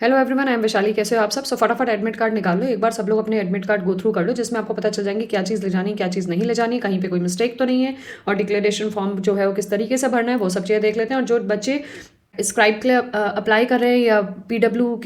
Hello everyone, I am Vaishali. कैसे हो आप सब? फटाफट एडमिट कार्ड निकाल लो। एक बार सब लोग अपने एडमिट कार्ड गो थ्रू कर लो, जिसमें आपको पता चल जाएंगे क्या चीज़ ले जानी है, क्या चीज़ नहीं ले जानी, कहीं पे कोई मिस्टेक तो नहीं है, और डिक्लेरेशन फॉर्म जो है वो किस तरीके से भरना है, वो सब चीज़ें देख लेते हैं। और जो बच्चे स्क्राइब के लिए अप्लाई कर रहे हैं या पीडब्ल्यूडी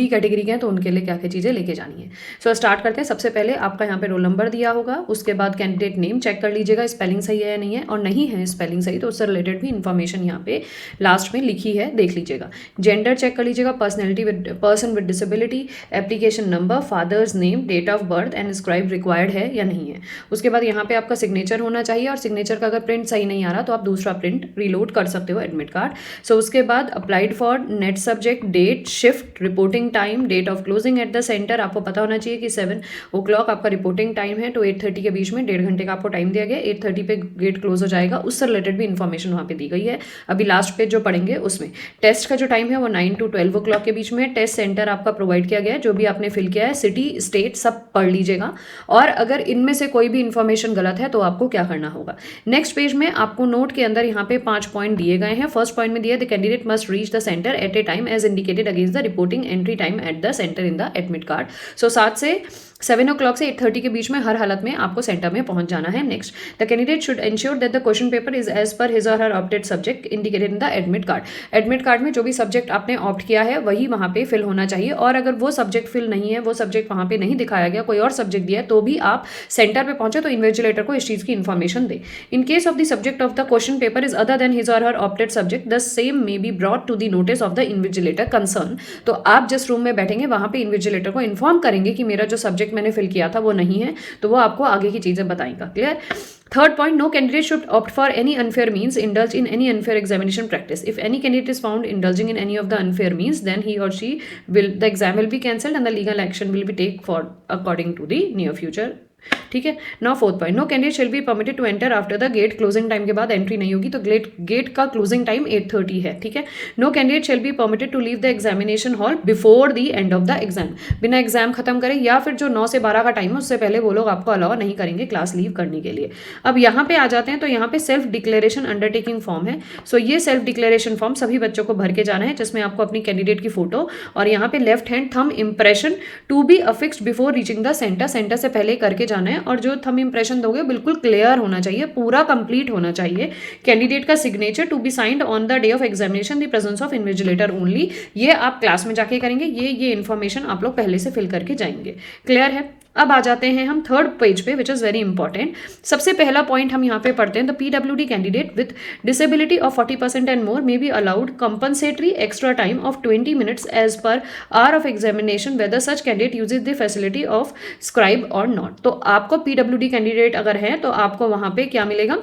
कैटेगरी के हैं, तो उनके लिए क्या क्या चीज़ें लेके जानी है। स्टार्ट करते हैं। सबसे पहले आपका यहाँ पे रोल नंबर दिया होगा, उसके बाद कैंडिडेट नेम चेक कर लीजिएगा स्पेलिंग सही है या नहीं है, और नहीं है स्पेलिंग सही तो उससे रिलेटेड भी इन्फॉर्मेशन यहाँ पे लास्ट में लिखी है, देख लीजिएगा। जेंडर चेक कर लीजिएगा, person with disability, application number, father's name, date of birth and scribe required है या नहीं है। उसके बाद यहाँ पे आपका सिग्नेचर होना चाहिए, और सिग्नेचर का अगर प्रिंट सही नहीं आ रहा तो आप दूसरा प्रिंट रीलोड कर सकते हो एडमिट कार्ड। उसके बाद applied for NET subject, date, shift, reporting time, date of closing at the centre. आपको पता होना चाहिए कि 7 o'clock आपका रिपोर्टिंग टाइम है, तो 8:30 के बीच में 1.5 घंटे का आपको टाइम दिया गया। 8:30 पे गेट क्लोज हो जाएगा, उससे रिलेटेड भी इन्फॉर्मेशन वहाँ पे दी गई है। अभी लास्ट पेज जो पढ़ेंगे उसमें टेस्ट का जो टाइम है वो 9 to 12 o'clock के बीच में। टेस्ट सेंटर आपका प्रोवाइड किया गया है, जो भी आपने फिल किया है, सिटी, स्टेट सब पढ़ लीजिएगा। और अगर इनमें से कोई भी इन्फॉर्मेशन गलत है तो आपको क्या करना होगा। नेक्स्ट पेज में आपको नोट के अंदर यहाँ पे 5 पॉइंट दिए गए हैं। फर्स्ट पॉइंट में दिया the candidate must reach the centre at a time as indicated against the reporting entry time at the centre in the admit card. 7 o'clock से 8:30 के बीच में हर हालत में आपको सेंटर में पहुंच जाना है। Next, the candidate should ensure that the question paper is as per his or her opted subject indicated in the admit card. Admit card में जो भी सब्जेक्ट आपने ऑप्ट किया है वही वहां पे फिल होना चाहिए, और अगर वो सब्जेक्ट फिल नहीं है, वो सब्जेक्ट वहां पे नहीं दिखाया गया, कोई और सब्जेक्ट दिया है, तो भी आप सेंटर पे पहुंचे तो इन्विजिलेटर को इस चीज की इन्फॉर्मेशन दे। In case of the subject of the question paper is other than his or her opted subject, the same may be brought to the notice of the invigilator concern. तो आप जिस room में बैठेंगे वहां पे invigilator को inform करेंगे कि मेरा जो सब्जेक्ट मैंने फिल किया था वो नहीं है, तो वो आपको आगे की चीजें बताएगा। Clear? Third point, no candidate should opt for any unfair means, indulge in any unfair examination practice. If any candidate is found indulging in any of the unfair means, then he or she the exam will be cancelled and the legal action will be taken for according to the near future. ठीक है। Now fourth point, no candidate shall be permitted to enter after the gate closing time के बाद entry नहीं होगी, तो gate का closing time 8:30 है। ठीक है। No candidate shall be permitted to leave the examination hall before the end of the exam. बिना एग्जाम खत्म करे या फिर जो 9 से 12 का टाइम है उससे पहले वो लोग आपको अलाउ नहीं करेंगे क्लास लीव करने के लिए। अब यहाँ पे आ जाते हैं, तो यहाँ पे सेल्फ डिक्लेरेशन अंडरटेकिंग फॉर्म है। ये सेल्फ डिक्लेरेशन फॉर्म सभी बच्चों को भर के जाना है, जिसमें आपको अपनी कैंडिडेट की फोटो और यहाँ पे left hand thumb impression to be affixed before reaching the centre, centre से पहले करके जाना है। और जो थंब इंप्रेशन दोगे बिल्कुल क्लियर होना चाहिए, पूरा कंप्लीट होना चाहिए। कैंडिडेट का signature to be signed on the day of examination the presence of invigilator only. ये आप क्लास में जाके करेंगे, ये इन्फॉर्मेशन आप लोग पहले से फिल करके जाएंगे। क्लियर है? अब आ जाते हैं हम थर्ड पेज पे, विच इज वेरी इंपॉर्टेंट। सबसे पहला पॉइंट हम यहाँ पे पढ़ते हैं, the PWD candidate with disability of 40% and more may be allowed compensatory extra time of 20 minutes as per hour of examination whether such candidate uses the facility of scribe और not. तो आपको PWD candidate अगर है तो आपको वहां पे क्या मिलेगा,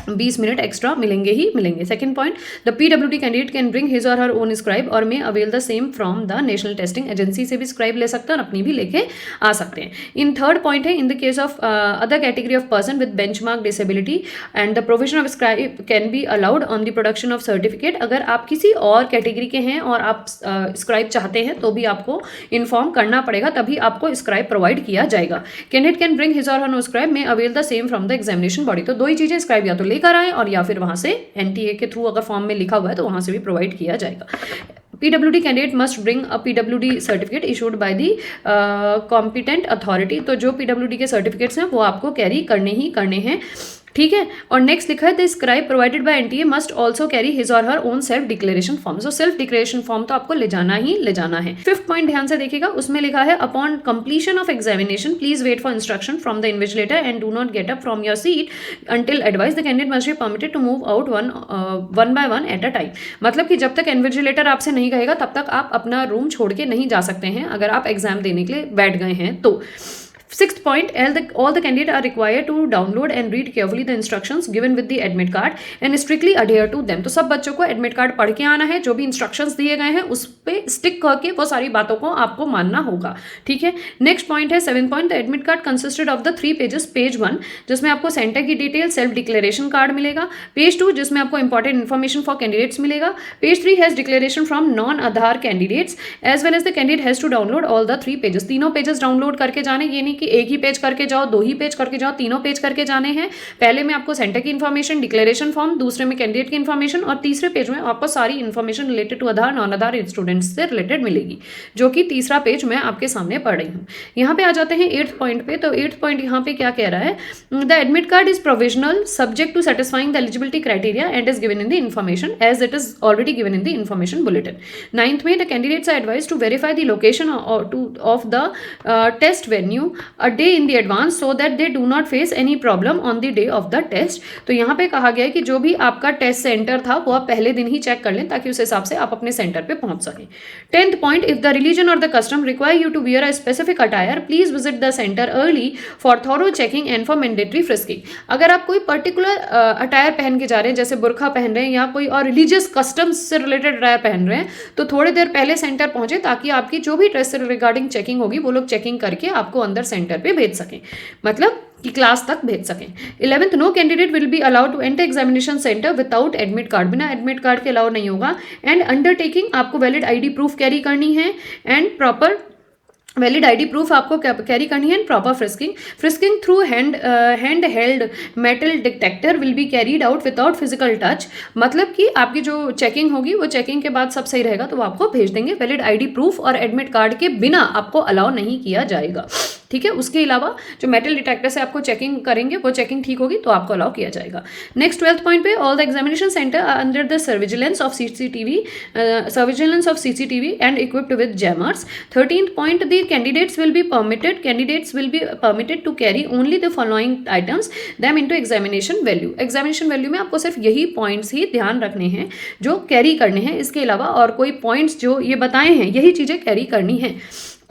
20 मिनट एक्स्ट्रा मिलेंगे ही मिलेंगे। Second point, the PWD candidate can bring his or her own scribe or may avail the same from the National Testing Agency से भी स्क्राइब ले सकते हैं और अपनी भी लेके आ सकते हैं। इन थर्ड पॉइंट है, in the case of other category of person with benchmark disability and the provision of scribe can be allowed on the production of certificate. अगर आप किसी और कैटेगरी के हैं और आप स्क्राइब चाहते हैं तो भी आपको इन्फॉर्म करना पड़ेगा, तभी आपको स्क्राइब प्रोवाइड किया जाएगा। Candidate can bring his or her no scribe may avail the same from the examination body. तो दो ही चीजें, स्क्राइब या तो लेकर आए और या फिर वहां से एनटीए के थ्रू अगर फॉर्म में लिखा हुआ है तो वहां से भी प्रोवाइड किया जाएगा। PWD candidate must bring a PWD certificate issued by the competent authority. तो जो पीडब्ल्यूडी के सर्टिफिकेट्स हैं वो आपको कैरी करने ही करने हैं। ठीक है। और नेक्स्ट लिखा है, the scribe provided by NTA must also carry his or her own self declaration form. So self declaration form तो आपको ले जाना ही ले जाना है। फिफ्थ पॉइंट ध्यान से देखिएगा, उसमें लिखा है, upon completion of examination please wait for instruction from the invigilator and do not get up from your seat until advise the candidate must be permitted to move out one by one at a time. मतलब कि जब तक invigilator आपसे नहीं कहेगा तब तक आप अपना रूम छोड़ के नहीं जा सकते हैं, अगर आप एग्जाम देने के लिए बैठ गए हैं तो। Sixth point, all the candidates are required to download and read carefully the instructions given with the admit card and strictly adhere to them। तो सब बच्चों को एडमिट कार्ड पढ़ के आना है, जो भी इंस्ट्रक्शंस दिए गए हैं उस पे स्टिक करके वो सारी बातों को आपको मानना होगा। ठीक है। नेक्स्ट पॉइंट है 7th point, the admit card consisted of the 3 pages। Page 1 जिसमें आपको सेंटर की डिटेल, सेल्फ डिक्लेरेशन कार्ड मिलेगा। पेज 2 जिसमें आपको इंपॉर्टेंट इन्फॉर्मेशन फॉर कैंडिडेट्स मिलेगा। Page 3 has declaration from non Aadhaar candidates as well as the candidate has to download all the 3 pages। तीनों pages download करके जाने, ये नहीं कि एक ही पेज करके जाओ, 2 ही पेज करके जाओ, तीनों पेज करके जाने हैं। पहले में आपको सेंटर की इन्फॉर्मेशन, डिक्लेरेशन फॉर्म, दूसरे में कैंडिडेट की इन्फॉर्मेशन और तीसरे पेज में आपको सारी information related to Aadhaar, non Aadhaar students से रिलेटेड मिलेगी, जो कि तीसरा पेज मैं आपके सामने पढ़ रही हूँ। यहाँ पे आ जाते हैं 8th पॉइंट पे। तो 8th पॉइंट यहाँ पे क्या कह रहा है, the admit card is provisional subject to satisfying the eligibility criteria and is given in the information as it is already given in the information bulletin. 9th में the candidates are advised to verify the location of the test venue a day in the advance so that they do not face any problem on the day of the test. तो यहाँ पे कहा गया है कि जो भी आपका टेस्ट सेंटर था वो आप पहले दिन ही चेक कर लें, ताकि उस हिसाब से आप अपने सेंटर पे पहुंच सकें। 10th point, if the religion or the custom require you to wear a specific attire, please visit the centre early for thorough checking and for mandatory frisking. अगर आप कोई पर्टिकुलर अटायर पहन के जा रहे हैं, जैसे बुरखा पहन रहे हैं या कोई और रिलीजियस कस्टम्स से रिलेटेड अटायर पहन रहे हैं, तो थोड़ी देर पहले सेंटर पहुंचे, ताकि आपकी जो भी टेस्ट से रिगार्डिंग चेकिंग होगी वो लोग चेकिंग करके आपको अंदर सेंटर पे भेज सकें, मतलब कि क्लास तक भेज सकें। 11th, no candidate will be allowed to enter examination centre without admit card, बिना एडमिट कार्ड के अलाउ नहीं होगा। एंड अंडरटेकिंग, आपको वैलिड आईडी प्रूफ कैरी करनी है and proper valid ID proof आपको कैरी करनी है। And proper frisking through hand held metal detector will be carried out without physical touch, मतलब कि आपकी जो चेकिंग होगी वो चेकिंग के बाद सब सही रहेगा तो वो आपको भेज देंगे। वैलिड आईडी प्रूफ और एडमिट कार्ड के बिना आपको अलाउ नहीं किया जाएगा, ठीक है। उसके अलावा जो मेटल डिटेक्टर से आपको चेकिंग करेंगे वो चेकिंग ठीक होगी तो आपको अलाउ किया जाएगा। नेक्स्ट 12th पॉइंट पे, all the examination centre are under the surveillance of CCTV and equipped with jammers. 13th point, the candidates will be permitted to carry only the following items them into examination value में आपको सिर्फ यही points ही ध्यान रखने हैं जो carry करने हैं, इसके अलावा और कोई पॉइंट्स जो ये बताए हैं यही चीजें कैरी करनी है।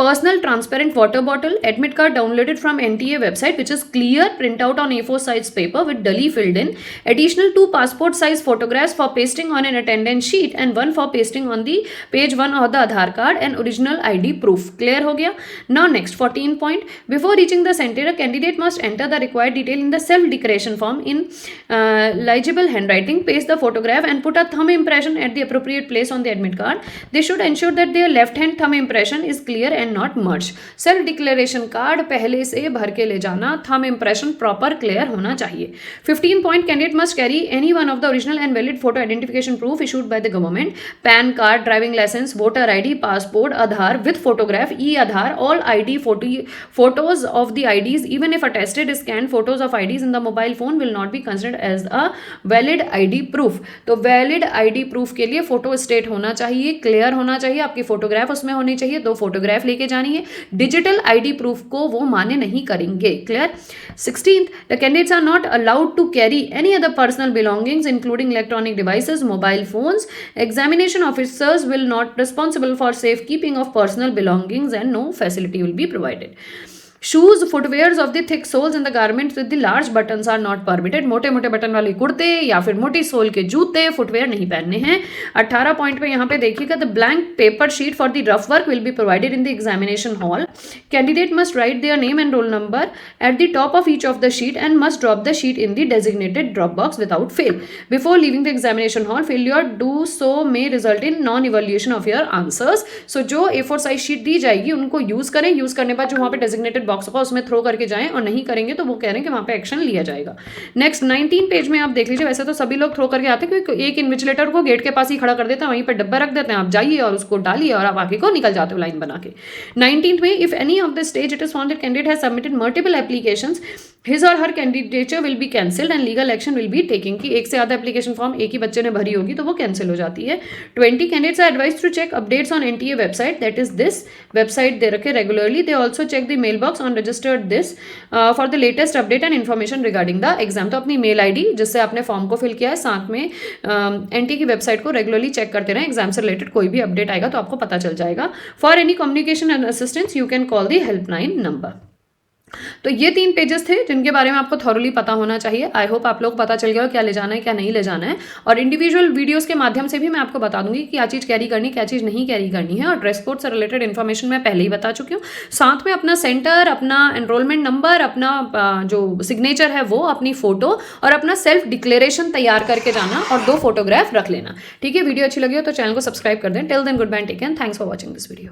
Personal transparent water bottle, admit card downloaded from NTA website which is clear, print out on A4 size paper with dully filled in, additional 2 passport size photographs for pasting on an attendance sheet and 1 for pasting on the page 1 of the Aadhaar card and original ID proof. Clear हो गया। Now next 14 point, before reaching the center a candidate must enter the required detail in the self declaration form in legible handwriting, paste the photograph and put a thumb impression at the appropriate place on the admit card. They should ensure that their left hand thumb impression is clear and not merge. Self declaration card पहले से भर के ले जाना, thumb impression proper clear होना चाहिए। 15 point, candidate must carry any one of the original and valid photo identification proof issued by the government, PAN card, driving licence, voter ID, passport, Aadhaar with photograph, e Aadhaar, all ID photos of the IDs even if attested scanned photos of IDs in the mobile phone will not be considered as a valid ID proof। तो valid ID proof के लिए photo state होना चाहिए, clear होना चाहिए, आपकी photograph उसमें होनी चाहिए, 2 फोटोग्राफ लेके जानी है। डिजिटल आईडी प्रूफ को वो मान्य नहीं करेंगे। Clear. 16th, the candidates are not allowed to carry any other personal belongings including electronic devices, mobile phones. Examination officers will not responsible for safe keeping of personal belongings and no facility will be provided. Shoes, footwears of the thick soles and the garments with the large buttons are not permitted. मोटे मोटे button वाले कुर्ते या फिर मोटी soul के जूते, footwear नहीं पहनने हैं। 18 पॉइंट पे यहाँ पे देखिएगा, the blank paper sheet for the rough work will be provided in the examination hall. Candidate must write their name and roll number at the top of each of the sheet and must drop the sheet in the designated drop box without fail before leaving the examination hall. Failure do so may result in non evaluation of your answers. So जो A4 size sheet दी जाएगी उनको use करें, use करने के बाद जो वहाँ पे डेजिग्नेटेड बॉक्स होगा उसमें थ्रो करके जाएं, और नहीं करेंगे तो वो कह रहे हैं कि वहां पे एक्शन लिया जाएगा। नेक्स्ट 19 पेज में आप देख लीजिए, वैसे तो सभी लोग थ्रो करके आते हैं क्योंकि एक इन्विजिलेटर को गेट के पास ही खड़ा कर देता है, वहीं पर डब्बा रख देते हैं, आप जाइए और उसको डालिए और आप आगे को निकल जाते हो लाइन बना के। 19th में, if any of the stage it is found that candidate has submitted multiple applications, his or her candidature will be cancelled and legal action will be taking. कि एक से ज्यादा एप्लीकेशन फॉर्म एक ही बच्चे ने भरी होगी तो वो कैंसिल हो जाती है। 20 candidates are advised to check updates on NTA website, that is this website they रखे regularly. They also check the mail box on registered this for the latest update and information regarding the exam. तो अपनी mail ID जिससे आपने form को fill किया है, साथ में NTA की वेबसाइट को रेगुलरली चेक करते रहें। एग्जाम से रिलेटेड कोई भी अपडेट आएगा तो आपको पता चल जाएगा। For any communication and assistance you can call the helpline number. तो ये 3 पेजेस थे जिनके बारे में आपको थॉरली पता होना चाहिए। आई होप आप लोग पता चल गया हो क्या ले जाना है क्या नहीं ले जाना है, और इंडिविजुअल वीडियोस के माध्यम से भी मैं आपको बता दूंगी कि क्या चीज़ कैरी करनी क्या चीज़ नहीं कैरी करनी है। और ड्रेस कोड से रिलेटेड इन्फॉर्मेशन मैं पहले ही बता चुकी हूँ। साथ में अपना सेंटर, अपना एनरोलमेंट नंबर, अपना जो सिग्नेचर है वो, अपनी फोटो और अपना सेल्फ डिक्लेरेशन तैयार करके जाना और 2 फोटोग्राफ रख लेना। ठीक है, वीडियो अच्छी लगी हो तो चैनल को सब्सक्राइब कर दें। Till then goodbye, take care, thanks for watching this video.